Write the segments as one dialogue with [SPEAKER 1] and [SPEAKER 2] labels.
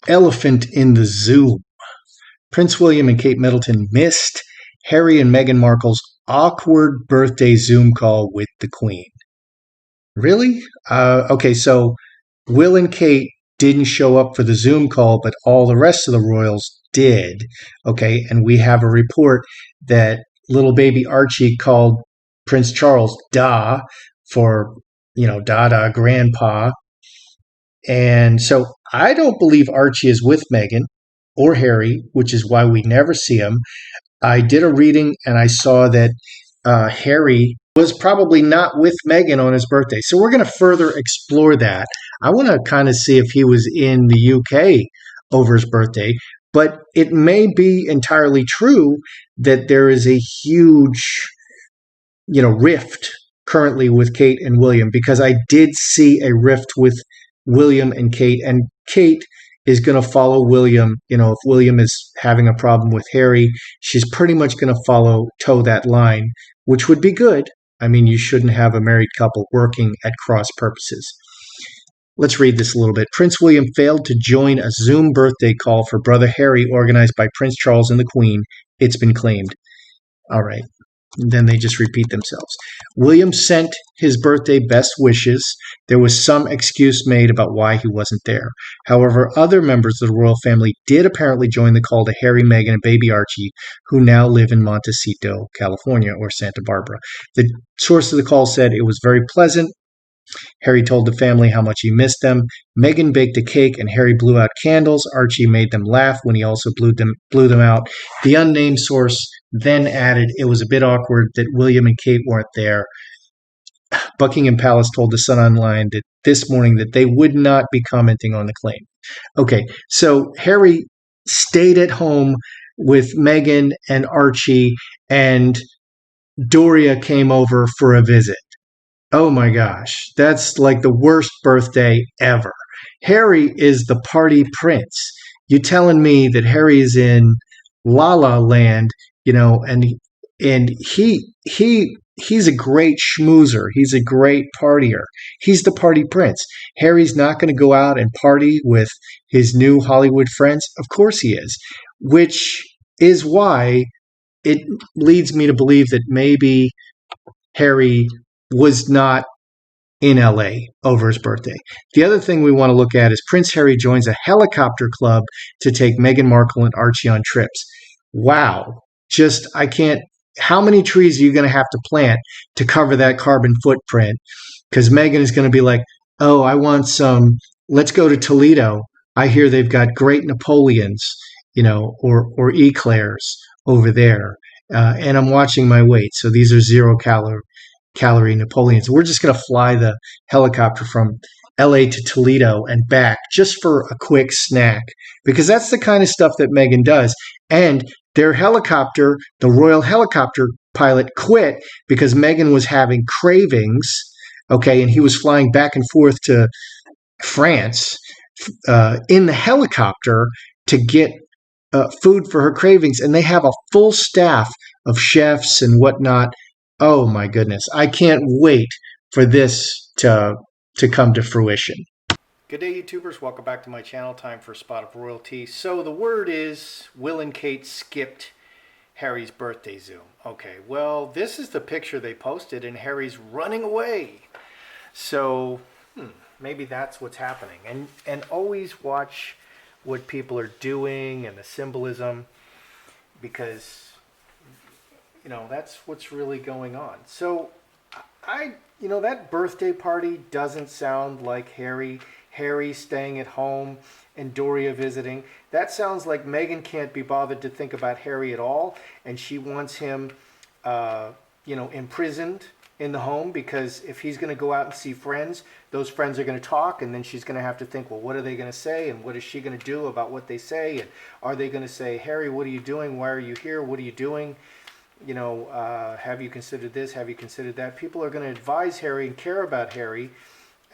[SPEAKER 1] Elephant in the Zoom. Prince William and Kate Middleton missed Harry and Meghan Markle's awkward birthday Zoom call with the Queen. Really? Okay, so Will and Kate didn't show up for the Zoom call, but all the rest of the royals did. Okay, and we have a report that little baby Archie called Prince Charles Da for, Dada, Grandpa. And so I don't believe Archie is with Meghan or Harry, which is why we never see him. I did a reading and I saw that Harry was probably not with Meghan on his birthday. So we're going to further explore that. I want to kind of see if he was in the UK over his birthday, but it may be entirely true that there is a huge, rift currently with Kate and William, because I did see a rift with William and Kate, and Kate is going to follow William. If William is having a problem with Harry, she's pretty much going to toe that line, which would be good. I mean, you shouldn't have a married couple working at cross purposes. Let's read this a little bit. Prince William failed to join a Zoom birthday call for brother Harry organized by Prince Charles and the Queen. It's been claimed. All right. Then they just repeat themselves. William sent his birthday best wishes. There was some excuse made about why he wasn't there. However, other members of the royal family did apparently join the call to Harry, Meghan, and baby Archie, who now live in Montecito, California, or Santa Barbara. The source of the call said it was very pleasant. Harry told the family how much he missed them. Meghan baked a cake and Harry blew out candles. Archie made them laugh when he also blew them out. The unnamed source then added it was a bit awkward that William and Kate weren't there. Buckingham Palace told the Sun Online that this morning that they would not be commenting on the claim. Okay, so Harry stayed at home with Meghan and Archie, and Doria came over for a visit. Oh my gosh, that's like the worst birthday ever. Harry is the party prince. You telling me that Harry is in La La Land, and he's a great schmoozer. He's a great partier. He's the party prince. Harry's not going to go out and party with his new Hollywood friends. Of course he is, which is why it leads me to believe that maybe Harry was not in LA over his birthday. The other thing we want to look at is Prince Harry joins a helicopter club to take Meghan Markle and Archie on trips. Wow. I can't. How many trees are you going to have to plant to cover that carbon footprint? Because Meghan is going to be like, oh, I want some, let's go to Toledo. I hear they've got great Napoleons, or eclairs over there. And I'm watching my weight. So these are zero calorie Napoleons. We're just going to fly the helicopter from LA to Toledo and back just for a quick snack, because that's the kind of stuff that Meghan does. And their helicopter, the royal helicopter pilot, quit because Meghan was having cravings. Okay, and he was flying back and forth to France in the helicopter to get food for her cravings, and they have a full staff of chefs and whatnot. Oh my goodness. I can't wait for this to come to fruition. Good day, YouTubers. Welcome back to my channel. Time for a spot of royalty. So the word is Will and Kate skipped Harry's birthday Zoom. Okay, well, this is the picture they posted, and Harry's running away. So maybe that's what's happening. And always watch what people are doing and the symbolism, because that's what's really going on. So that birthday party doesn't sound like Harry staying at home and Doria visiting. That sounds like Meghan can't be bothered to think about Harry at all, and she wants him imprisoned in the home, because if he's going to go out and see friends, those friends are going to talk, and then she's going to have to think, well, what are they going to say, and what is she going to do about what they say, and are they going to say, Harry, what are you doing? Why are you here? What are you doing? Have you considered this? Have you considered that? People are going to advise Harry and care about Harry,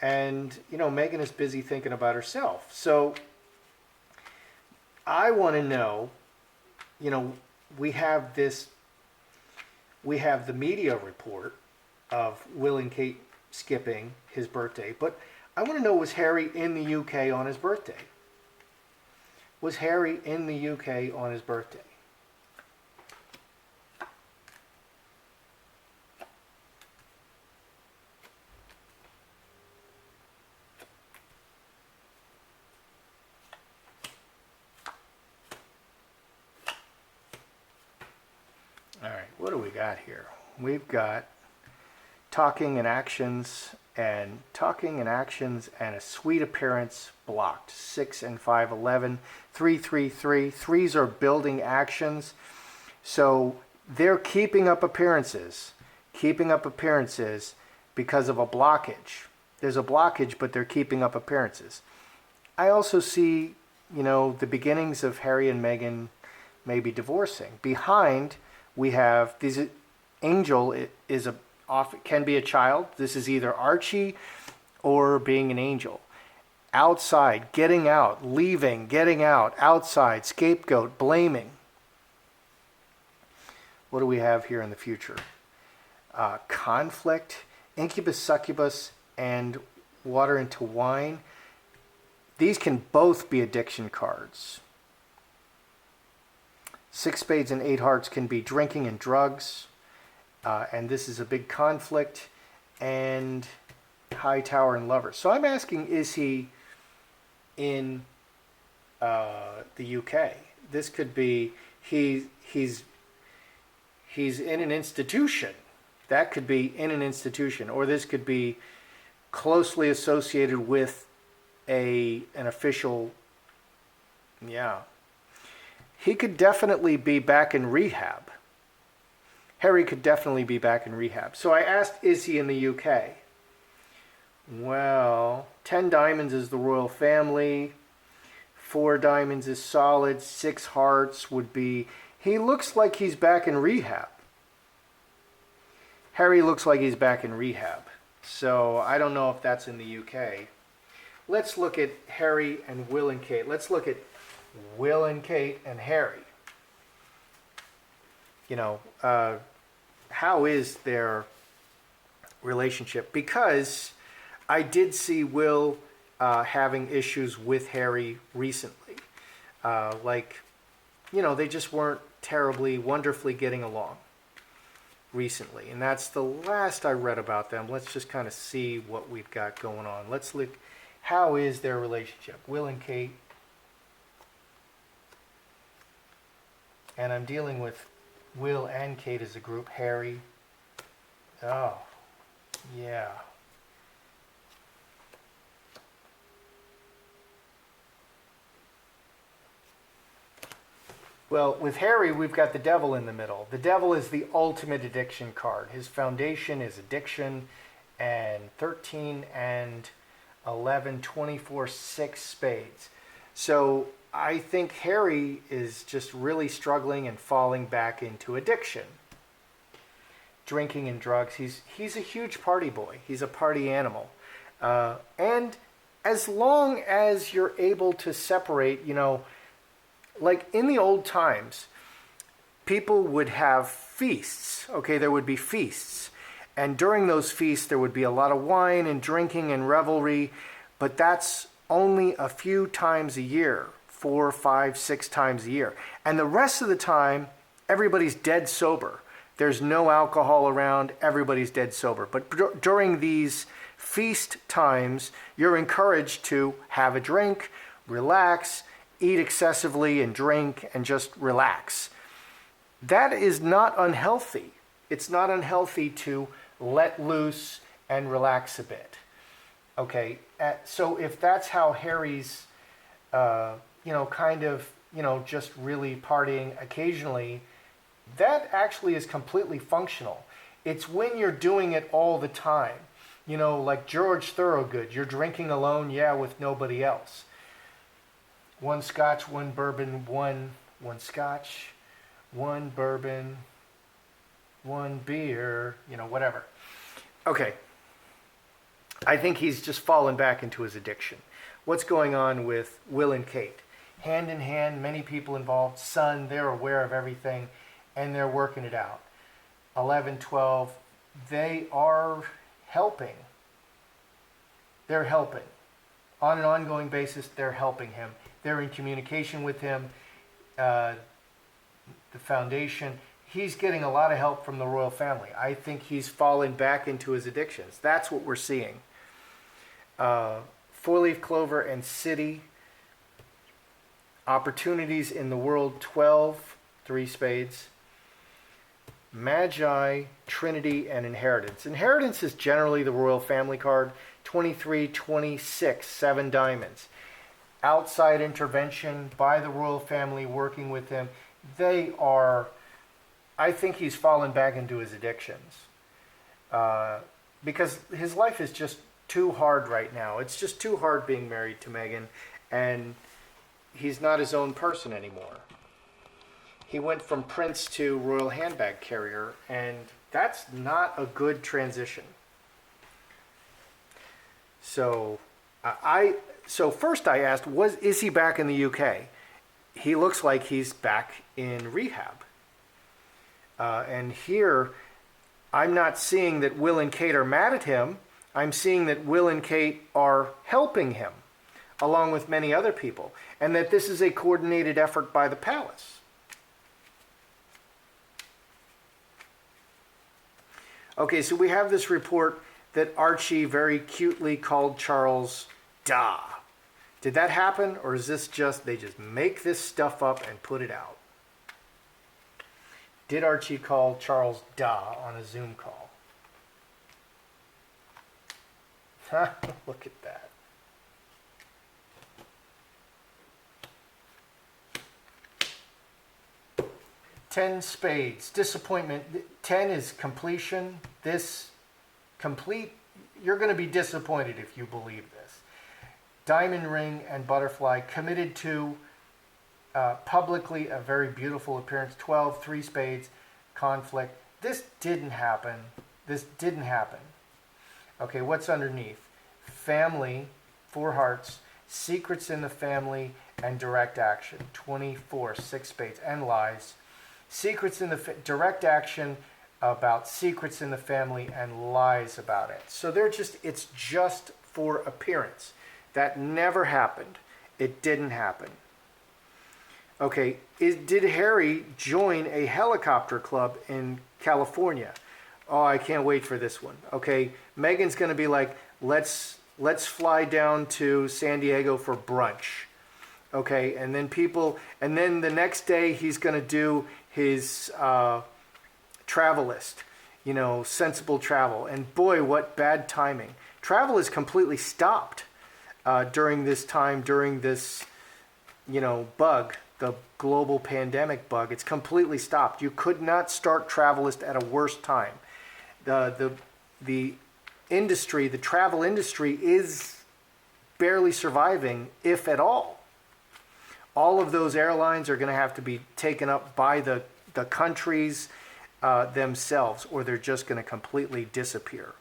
[SPEAKER 1] and Meghan is busy thinking about herself. So I want to know, we have the media report of Will and Kate skipping his birthday, but I want to know, was Harry in the UK on his birthday? Was Harry in the UK on his birthday? All right, what do we got here? We've got talking and actions and a sweet appearance blocked. 6 and 5, 11, 3, 3, 3. Threes are building actions. So they're keeping up appearances because of a blockage. There's a blockage, but they're keeping up appearances. I also see, the beginnings of Harry and Meghan maybe divorcing. Behind, we have these. Angel can be a child. This is either Archie or being an angel. Outside, getting out, leaving, getting out, outside, scapegoat, blaming. What do we have here in the future? Conflict, incubus, succubus, and water into wine. These can both be addiction cards. 6 spades and 8 hearts can be drinking and drugs. And this is a big conflict. And high tower and lover. So I'm asking, is he in the UK? This could be he's in an institution. That could be in an institution. Or this could be closely associated with an official. Yeah. He could definitely be back in rehab. Harry could definitely be back in rehab. So I asked, is he in the UK? Well, 10 diamonds is the royal family. 4 diamonds is solid. 6 hearts would be... He looks like he's back in rehab. Harry looks like he's back in rehab. So I don't know if that's in the UK. Let's look at Harry and Will and Kate. Let's look at Will and Kate and Harry. How is their relationship? Because I did see Will having issues with Harry recently. They just weren't terribly, wonderfully getting along recently. And that's the last I read about them. Let's just kind of see what we've got going on. Let's look, how is their relationship? Will and Kate. And I'm dealing with Will and Kate as a group. Harry. Oh, yeah. Well, with Harry, we've got the devil in the middle. The devil is the ultimate addiction card. His foundation is addiction, and 13 and 11, 24, 6 spades. So I think Harry is just really struggling and falling back into addiction. Drinking and drugs. He's a huge party boy. He's a party animal. And as long as you're able to separate, like in the old times, people would have feasts. Okay, there would be feasts. And during those feasts, there would be a lot of wine and drinking and revelry. But that's only a few times a year. 4, 5, 6 times a year. And the rest of the time, everybody's dead sober. There's no alcohol around. Everybody's dead sober. But during these feast times, you're encouraged to have a drink, relax, eat excessively and drink and just relax. That is not unhealthy. It's not unhealthy to let loose and relax a bit. Okay, so if that's how Harry's, just really partying occasionally, that actually is completely functional. It's when you're doing it all the time. Like George Thorogood, you're drinking alone, with nobody else. 1 scotch, 1 bourbon, 1 scotch, 1 bourbon, 1 beer, whatever. Okay. I think he's just fallen back into his addiction. What's going on with Will and Kate? Hand in hand, many people involved. Son, they're aware of everything, and they're working it out. 11, 12, they are helping. They're helping. On an ongoing basis, they're helping him.
[SPEAKER 2] They're in communication with him. The foundation. He's getting a lot of help from the royal family. I think he's fallen back into his addictions. That's what we're seeing. Four-leaf clover and city. Opportunities in the world, 12, 3 spades. Magi, Trinity, and Inheritance. Inheritance is generally the royal family card. 23, 26, 7 diamonds. Outside intervention by the royal family working with him. I think he's fallen back into his addictions. Because his life is just too hard right now. It's just too hard being married to Meghan, and he's not his own person anymore. He went from prince to royal handbag carrier, and that's not a good transition. So first I asked, is he back in the UK? He looks like he's back in rehab. And here, I'm not seeing that Will and Kate are mad at him. I'm seeing that Will and Kate are helping him, along with many other people, and that this is a coordinated effort by the palace. Okay, so we have this report that Archie very cutely called Charles Da. Did that happen, or is this they just make this stuff up and put it out? Did Archie call Charles Da on a Zoom call? Look at that. Ten spades. Disappointment. 10 is completion. You're going to be disappointed if you believe this. Diamond ring and butterfly. Committed to publicly a very beautiful appearance. 12, 3 spades. Conflict. This didn't happen. Okay, what's underneath? Family, 4 hearts, secrets in the family, and direct action. 24, 6 spades, and lies. Secrets in the direct action about secrets in the family and lies about it. So it's just for appearance. That never happened. It didn't happen. Okay, did Harry join a helicopter club in California? Oh, I can't wait for this one. Okay, Meghan's going to be like, let's fly down to San Diego for brunch. Okay, and then the next day he's going to do his travel list, sensible travel. And boy, what bad timing. Travel is completely stopped during this time, during this, bug, the global pandemic bug. It's completely stopped. You could not start Travelist at a worse time. The industry, the travel industry, is barely surviving, if at all. All of those airlines are going to have to be taken up by the countries themselves, or they're just going to completely disappear.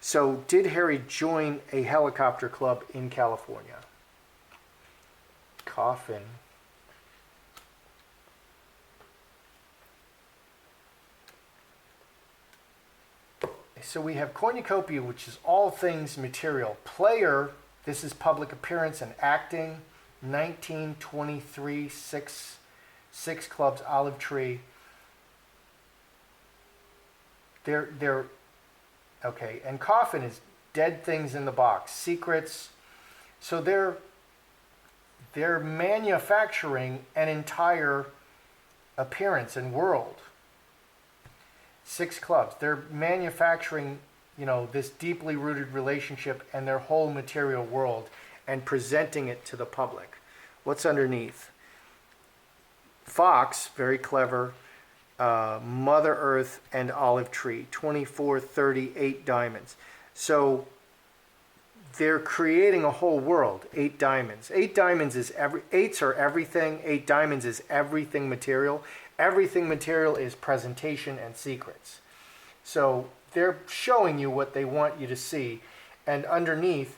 [SPEAKER 2] So did Harry join a helicopter club in California? Coffin. So we have cornucopia, which is all things material. Player, this is public appearance and acting. 19, 23, 6 clubs, olive tree. They're okay. And coffin is dead things in the box, secrets. So they're manufacturing an entire appearance and world. 6 clubs. They're manufacturing, this deeply rooted relationship and their whole material world and presenting it to the public. What's underneath? Fox, very clever. Mother Earth and olive tree. 24, 38 diamonds. So they're creating a whole world. 8 diamonds. 8 diamonds is 8s are everything. 8 diamonds is everything material. Everything material is presentation and secrets. So they're showing you what they want you to see. And underneath,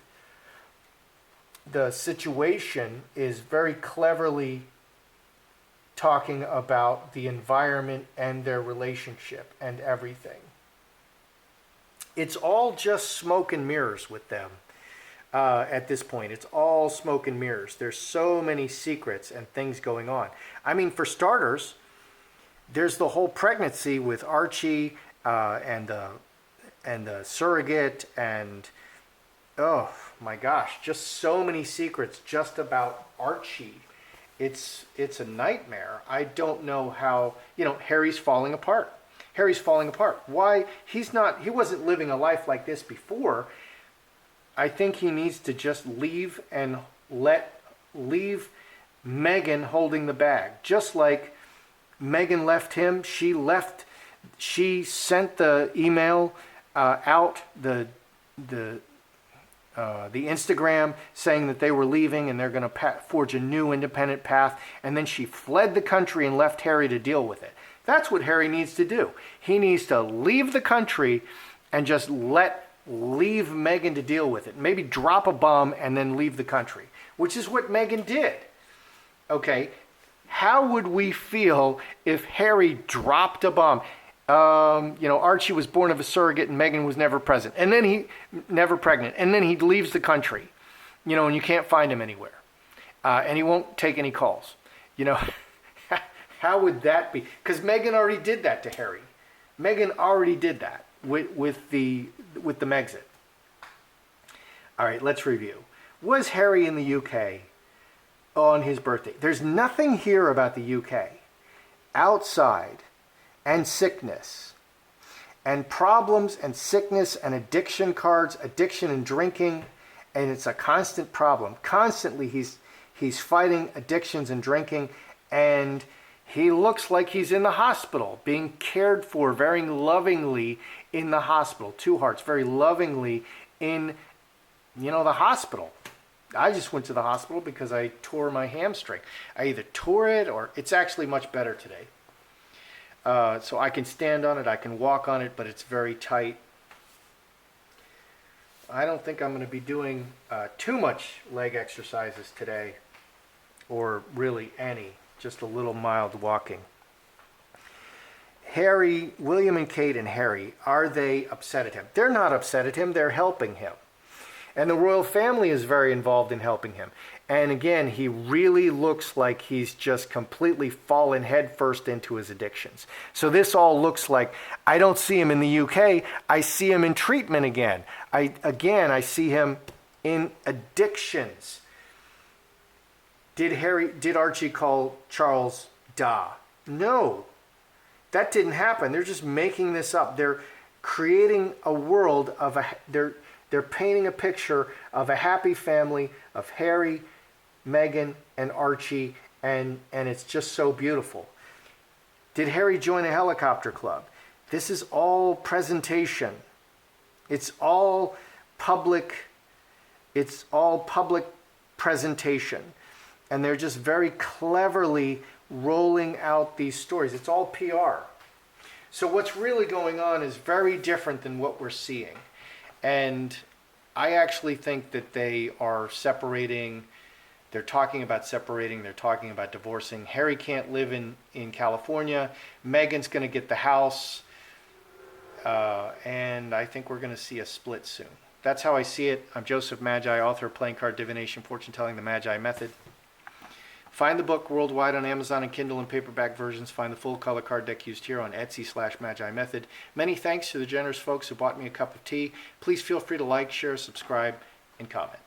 [SPEAKER 2] the situation is very cleverly talking about the environment and their relationship and everything. It's all just smoke and mirrors with them. at this point. It's all smoke and mirrors. There's so many secrets and things going on. I mean, for starters, there's the whole pregnancy with Archie and the surrogate, and oh my gosh, just so many secrets just about Archie. It's a nightmare. I don't know how, Harry's falling apart. Harry's falling apart. Why? He wasn't living a life like this before. I think he needs to just leave and leave Meghan holding the bag. Just like Meghan left him, she sent the email out, the Instagram saying that they were leaving and they're going to forge a new independent path, and then she fled the country and left Harry to deal with it. That's what Harry needs to do. He needs to leave the country and just leave Meghan to deal with it. Maybe drop a bomb and then leave the country, which is what Meghan did. Okay, how would we feel if Harry dropped a bomb? Archie was born of a surrogate and Meghan was never pregnant, and then he leaves the country, and you can't find him anywhere, and he won't take any calls. How would that be? Because Meghan already did that to Harry. Meghan already did that with the Megxit. All right, let's review. Was Harry in the UK on his birthday? There's nothing here about the UK outside and sickness and problems and sickness and addiction cards, addiction and drinking, and it's a constant problem. Constantly he's fighting addictions and drinking, and he looks like he's in the hospital, being cared for very lovingly in the hospital. Two Hearts, very lovingly in, the hospital. I just went to the hospital because I tore my hamstring. I either tore it or it's actually much better today. So I can stand on it, I can walk on it, but it's very tight. I don't think I'm going to be doing too much leg exercises today, or really any. Just a little mild walking. William and Kate and Harry, are they upset at him? They're not upset at him, they're helping him. And the royal family is very involved in helping him. And again, he really looks like he's just completely fallen headfirst into his addictions. So this all looks like, I don't see him in the UK, I see him in treatment again. I see him in addictions. Did Archie call Charles Da? No, that didn't happen. They're just making this up. They're creating a world they're painting a picture of a happy family of Harry, Meghan, and Archie, and it's just so beautiful. Did Harry join a helicopter club? This is all presentation. It's all public presentation. And they're just very cleverly rolling out these stories. It's all PR. So what's really going on is very different than what we're seeing. And I actually think that they are separating. They're talking about separating. They're talking about divorcing. Harry can't live in California. Meghan's going to get the house. And I think we're going to see a split soon. That's how I see it. I'm Joseph Magi, author of Playing Card Divination, Fortune Telling, the Magi Method. Find the book worldwide on Amazon and Kindle and paperback versions. Find the full color card deck used here on Etsy/Magi Method. Many thanks to the generous folks who bought me a cup of tea. Please feel free to like, share, subscribe, and comment.